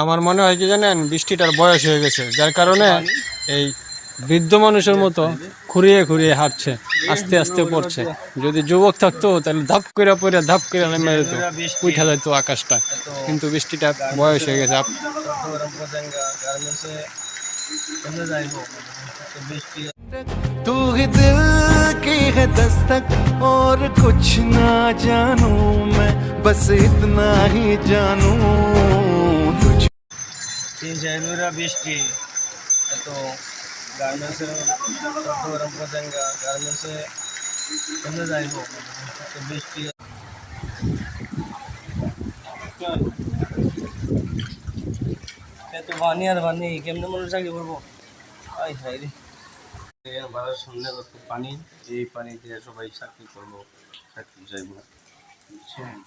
আমার মনে হয় কি জানেন, বৃষ্টিটার বয়স হয়ে গেছে, যার কারণে এই বৃদ্ধ মানুষের মতো খুঁড়িয়ে খুঁড়িয়ে হাঁটছে, আস্তে আস্তে পড়ছে। যদি যুবক থাকতো তাহলে ধাপ করে পড়ে ধাপ করে নেমে যেত, উঠা যেত আকাশটা। কিন্তু বৃষ্টিটা বয়স হয়ে গেছে। तू ही दिल की है दस्तक और कुछ ना जानू मैं बस इतना ही जानू तुझ বৃষ্টি এত গার্মেন্টসে চট্টগ্রাম পতেঙ্গা গার্মেন্টসে কেমনে যাইব এত বৃষ্টি এত পানি আর পানি কেমনে মানুষ চাকরি করবো আই হাই রে বাড়ার সামনে কত পানি এই পানি দিয়ে সবাই চাকরি করবো চাকরি যাইব বুঝছেন